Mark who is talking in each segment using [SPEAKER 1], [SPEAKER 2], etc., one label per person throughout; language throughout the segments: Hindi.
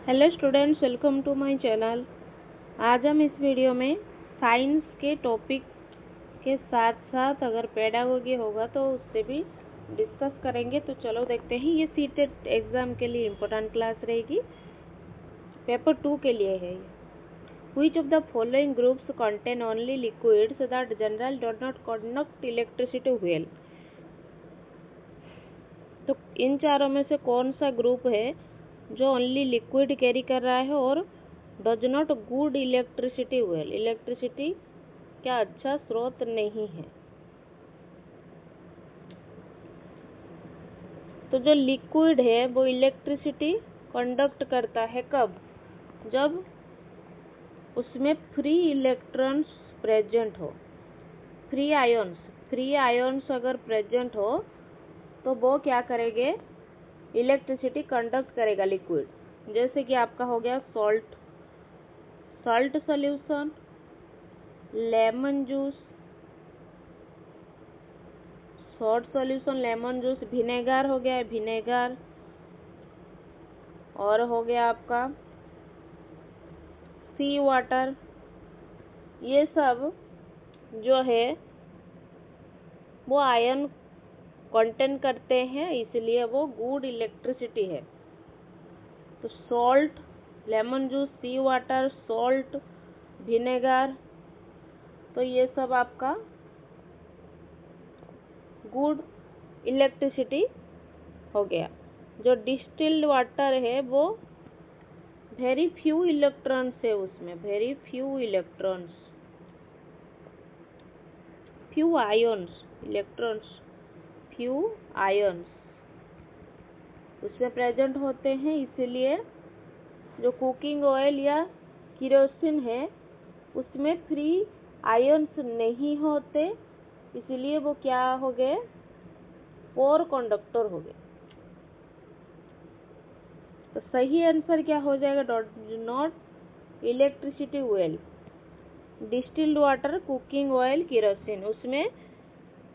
[SPEAKER 1] Hello students, welcome to my channel. आज हम इस वीडियो में साइंस के टॉपिक के साथ साथ अगर पेडागोगी होगा तो उससे भी डिस्कस करेंगे। तो चलो देखते हैं। ये सीटेट एग्जाम के लिए इम्पोर्टेंट क्लास रहेगी, पेपर 2 के लिए है। Which of the following groups contain only liquids that generally do not conduct electricity well? तो इन चारों में से कौन सा ग्रुप है जो ओनली लिक्विड कैरी कर रहा है और does not good electricity well, electricity का अच्छा स्रोत नहीं है। तो जो लिक्विड है वो इलेक्ट्रिसिटी कंडक्ट करता है कब? जब उसमें फ्री इलेक्ट्रॉन्स प्रेजेंट हो, फ्री आयोन्स अगर प्रेजेंट हो तो वो क्या करेंगे? इलेक्ट्रिसिटी कंडक्ट करेगा लिक्विड। जैसे कि आपका हो गया salt solution, lemon juice, salt solution, lemon juice, vinegar हो गया विनेगर, और हो गया आपका सी वाटर। ये सब जो है वो आयन कंटेन करते हैं, इसलिए वो गुड इलेक्ट्रिसिटी है। तो सॉल्ट, लेमन जूस, सी वाटर, सॉल्ट, विनेगर, तो ये सब आपका गुड इलेक्ट्रिसिटी हो गया। जो डिस्टिल्ड वाटर है वो वेरी फ्यू इलेक्ट्रॉन्स है, उसमें very few electrons, few ions, electrons few ions उसमें प्रेजेंट होते हैं। इसीलिए जो कुकिंग ऑयल या केरोसिन है उसमें फ्री आयन्स नहीं होते, इसलिए वो क्या हो गए? पोर कंडक्टर हो गए। तो सही आंसर क्या हो जाएगा? Does not electricity well. Distilled water, cooking oil, kerosene, उसमें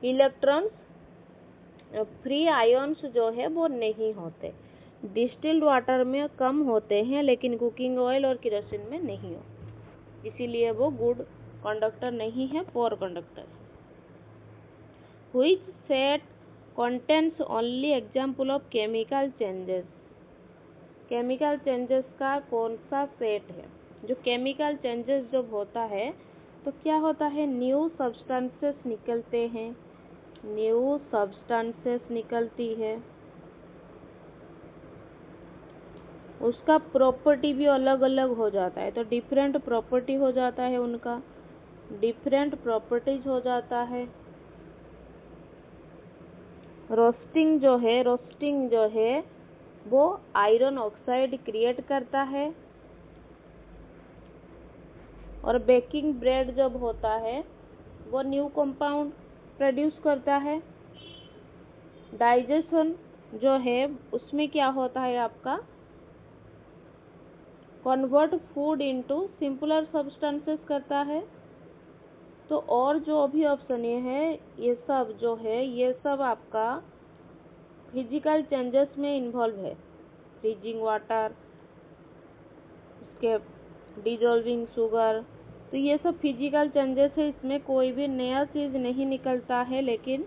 [SPEAKER 1] इलेक्ट्रॉन्स, फ्री आयन्स जो है वो नहीं होते। डिस्टिल्ड वाटर में कम होते हैं लेकिन कुकिंग ऑयल और केरोसिन में नहीं हो, इसीलिए वो गुड कंडक्टर नहीं है, poor conductor. Which set contains only example of chemical changes? Chemical changes का कौन सा सेट है? जो केमिकल चेंजेस जब होता है तो क्या होता है? न्यू सब्सटेंसेस निकलते हैं, न्यू सब्सटेंसेस निकलती है, उसका प्रॉपर्टी भी अलग अलग हो जाता है। तो डिफरेंट प्रॉपर्टी हो जाता है, उनका डिफरेंट प्रॉपर्टीज हो जाता है। रोस्टिंग जो है वो आयरन ऑक्साइड क्रिएट करता है। और बेकिंग ब्रेड जब होता है वो न्यू कंपाउंड प्रोड्यूस करता है। डाइजेशन जो है उसमें क्या होता है आपका? Convert food into simpler substances करता है। तो और जो भी ऑप्शन ये है, ये सब जो है ये सब आपका फिजिकल चेंजेस में इन्वॉल्व है। फ्रीजिंग वाटर, उसके डिजोल्विंग शुगर, तो ये सब फिजिकल चेंजेस है, इसमें कोई भी नया चीज नहीं निकलता है। लेकिन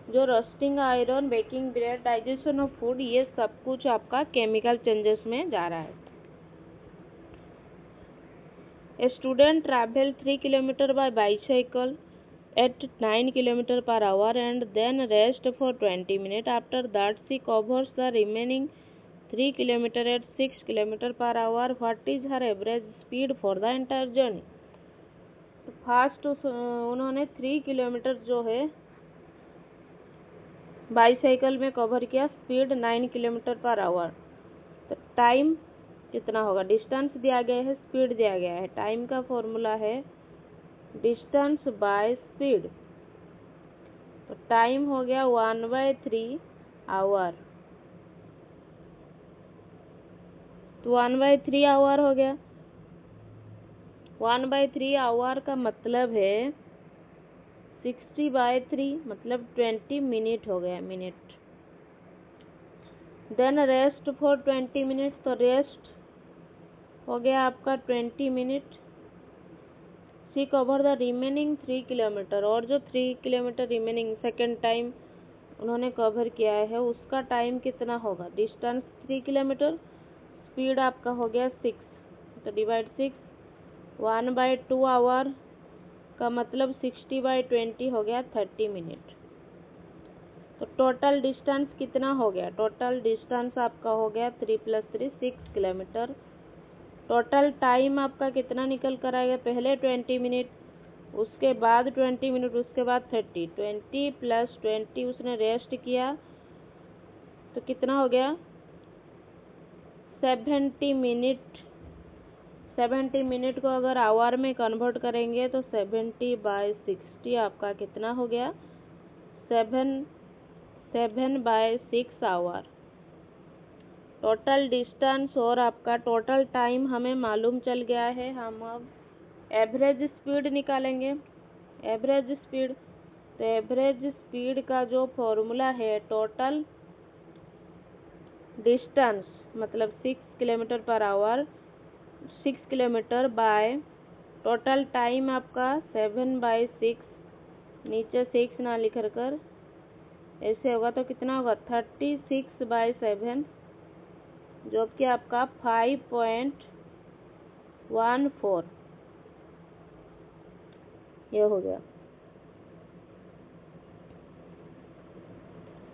[SPEAKER 1] जो roasting iron, baking bread, digestion of food, ये सब कुछ आपका केमिकल चेंजेस में जा रहा है। A student traveled 3 km by bicycle at 9 km per hour and then rest for 20 minutes. After that, she covers the remaining 3 km at 6 km per hour. What is her average speed for the entire journey? तो फास्ट उन्होंने 3 किलोमीटर जो है बाईसाइकिल में कवर किया, स्पीड 9 किलोमीटर पर आवर। तो टाइम कितना होगा? डिस्टेंस दिया गया है, स्पीड दिया गया है। टाइम का फॉर्मूला है डिस्टेंस बाय स्पीड। तो टाइम हो गया 1/3 आवर। तो 1/3 आवर हो गया। 1/3 आवर का मतलब है 60/3, मतलब 20 मिनट हो गया, minute. Then rest for 20 minutes, तो रेस्ट हो गया आपका 20 minute. C cover the remaining 3 kilometre, और जो 3 किलोमीटर रिमेनिंग सेकेंड टाइम उन्होंने कवर किया है उसका टाइम कितना होगा। डिस्टेंस 3 किलोमीटर, स्पीड आपका हो गया 6, तो डिवाइड 6, 1/2 आवर का मतलब 60/20 हो गया 30 मिनट। तो टोटल डिस्टेंस कितना हो गया, टोटल डिस्टेंस आपका हो गया 3 + 3 6 किलोमीटर। टोटल टाइम आपका कितना निकल कर आएगा, पहले 20 मिनट, उसके बाद 20 मिनट, उसके बाद 30, 20 + 20 उसने रेस्ट किया तो कितना हो गया 70 मिनट। 70 मिनट को अगर आवर में कन्वर्ट करेंगे तो 70/60 आपका कितना हो गया 7/6 आवर। टोटल डिस्टेंस और आपका टोटल टाइम हमें मालूम चल गया है। हम अब एवरेज स्पीड निकालेंगे। एवरेज स्पीड, तो एवरेज स्पीड का जो फॉर्मूला है टोटल डिस्टेंस मतलब 6 kilometre per hour, 6 kilometre by total time आपका 7/6, नीचे 6 ना लिख कर ऐसे होगा तो कितना होगा 36/7, जो कि आपका 5.14 ये हो गया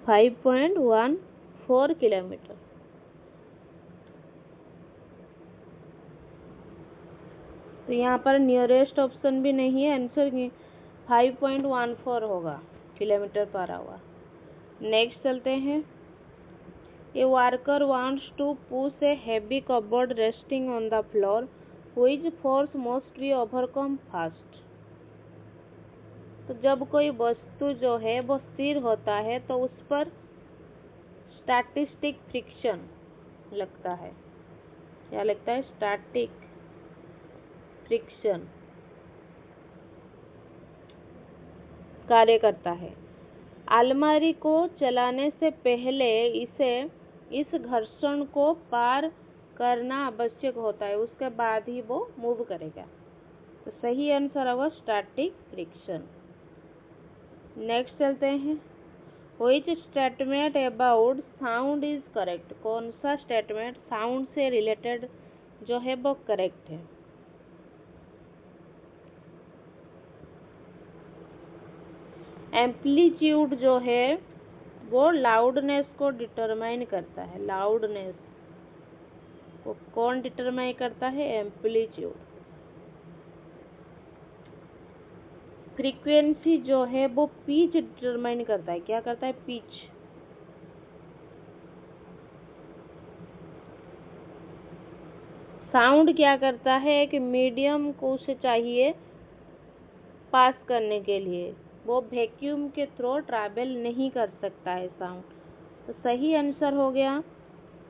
[SPEAKER 1] 5.14 किलोमीटर। तो यहाँ पर नियरेस्ट ऑप्शन भी नहीं है, आंसर 5.14 होगा किलोमीटर पर आवर। नेक्स्ट चलते हैं। A worker wants to push a heavy cupboard resting on the floor, which force must be overcome fast. तो जब कोई वस्तु जो है वो स्थिर होता है तो उस पर स्टैटिस्टिक फ्रिक्शन लगता है। क्या लगता है, स्टैटिक फ्रिक्शन कार्य करता है। अलमारी को चलाने से पहले इस घर्षण को पार करना आवश्यक होता है, उसके बाद ही वो मूव करेगा। तो सही आंसर होगा स्टैटिक फ्रिक्शन। नेक्स्ट चलते हैं। Which statement about sound is correct. कौन सा स्टेटमेंट साउंड से रिलेटेड जो है वो करेक्ट है। एम्पलीट्यूड जो है वो लाउडनेस को डिटरमाइन करता है। लाउडनेस को कौन डिटरमाइन करता है, एम्पलीट्यूड। फ्रीक्वेंसी जो है वो पिच डिटरमाइन करता है। क्या करता है, पिच। साउंड क्या करता है, एक मीडियम को उसे चाहिए पास करने के लिए, वो वैक्यूम के थ्रू ट्रैवल नहीं कर सकता है साउंड। तो सही आंसर हो गया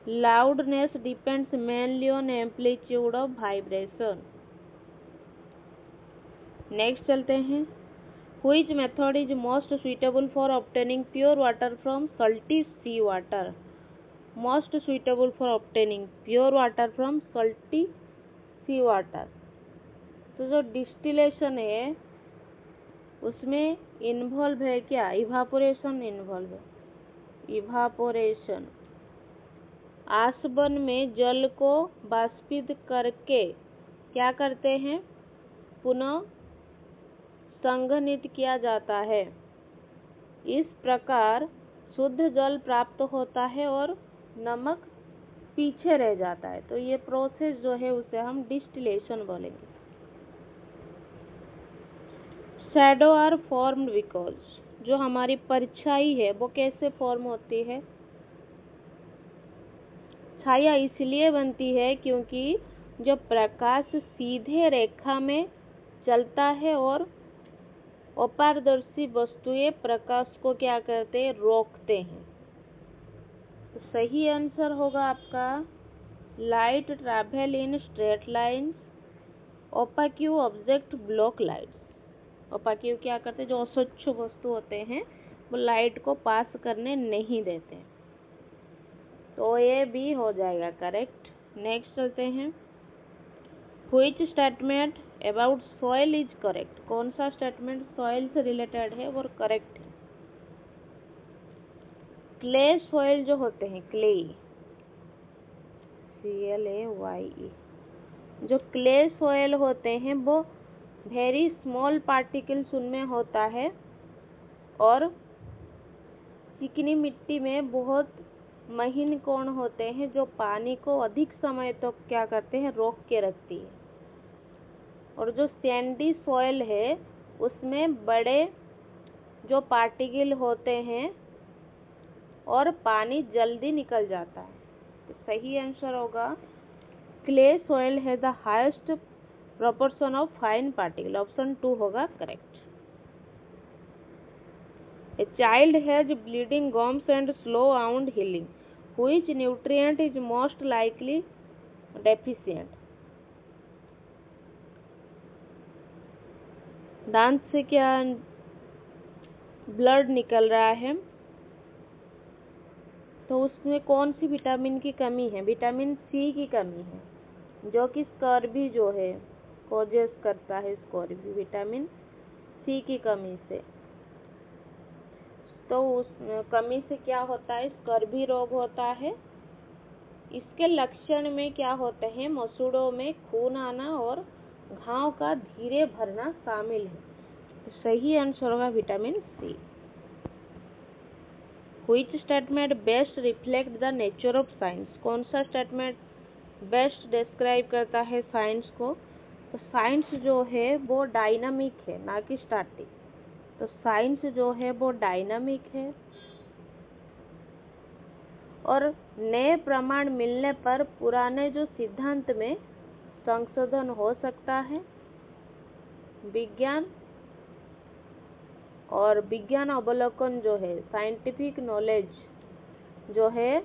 [SPEAKER 1] loudness depends mainly on amplitude of vibration. Next चलते हैं। Which method is most suitable for obtaining pure water from salty sea water. Most suitable for obtaining pure water from salty sea water. तो जो डिस्टिलेशन है उसमें इन्वॉल्व है क्या, इवापोरेशन इन्वॉल्व है। इवापोरेशन, आसबन में जल को बाष्पित करके क्या करते हैं, पुनः संघनित किया जाता है। इस प्रकार शुद्ध जल प्राप्त होता है और नमक पीछे रह जाता है। तो ये प्रोसेस जो है उसे हम डिस्टिलेशन बोलेंगे। शैडो आर फॉर्म्ड बिकॉज, जो हमारी परछाई है वो कैसे फॉर्म होती है। छाया इसलिए बनती है क्योंकि जो प्रकाश सीधे रेखा में चलता है और अपारदर्शी वस्तुएं प्रकाश को क्या करते हैं, रोकते हैं। तो सही आंसर होगा आपका light travel in straight lines, opaque object block lights. Opaque क्या करते हैं, जो अस्वच्छ वस्तु होते हैं वो लाइट को पास करने नहीं देते। तो ये भी हो जाएगा करेक्ट। नेक्स्ट चलते हैं। Which statement about soil is correct? कौन सा स्टेटमेंट सॉइल से रिलेटेड है और करेक्ट है? क्ले सॉइल जो होते हैं, क्ले, CLAYE, जो क्ले सॉइल होते हैं वो वेरी स्मॉल पार्टिकल्स उनमें होता है और चिकनी मिट्टी में बहुत महीन कण होते हैं जो पानी को अधिक समय तक तो क्या करते हैं, रोक के रखती है। और जो सैंडी सॉइल है उसमें बड़े जो पार्टिकल होते हैं और पानी जल्दी निकल जाता है। तो सही आंसर होगा क्ले सॉइल है the highest proportion of fine particle, option 2 होगा correct. A child has bleeding gums and slow wound healing. Which nutrient is most likely deficient? दांत से क्या ब्लड निकल रहा है तो उसमें कौन सी विटामिन की कमी है? विटामिन सी की कमी है, जो कि स्कर्वी जो है कॉजेस करता है, स्कर्वी विटामिन सी की कमी से। तो उस कमी से क्या होता है, स्कर्वी रोग होता है। इसके लक्षण में क्या होते हैं, मसूड़ों में खून आना और घाव का धीरे भरना शामिल है। तो सही आंसर होगा vitamin C. Which statement best reflect the nature of science? कौन सा स्टेटमेंट बेस्ट डिस्क्राइब करता है साइंस को? तो साइंस जो है वो डायनामिक है, ना कि स्टैटिक। तो साइंस जो है वो डायनामिक है और नए प्रमाण मिलने पर पुराने जो सिद्धांत में संशोधन हो सकता है। विज्ञान और विज्ञान अवलोकन जो है, साइंटिफिक नॉलेज जो है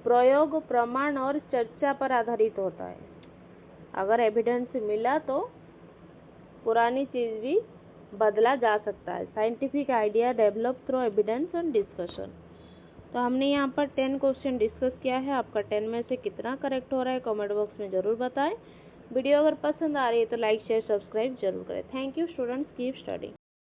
[SPEAKER 1] प्रयोग, प्रमाण और चर्चा पर आधारित होता है। अगर एविडेंस मिला तो पुरानी चीज भी बदला जा सकता है। Scientific idea develop through evidence and discussion. तो हमने यहाँ पर 10 क्वेश्चन डिस्कस किया है। आपका 10 में से कितना करेक्ट हो रहा है कमेंट बॉक्स में जरूर बताएं। वीडियो अगर पसंद आ रही है तो लाइक शेयर सब्सक्राइब जरूर करें। Thank you students, keep studying.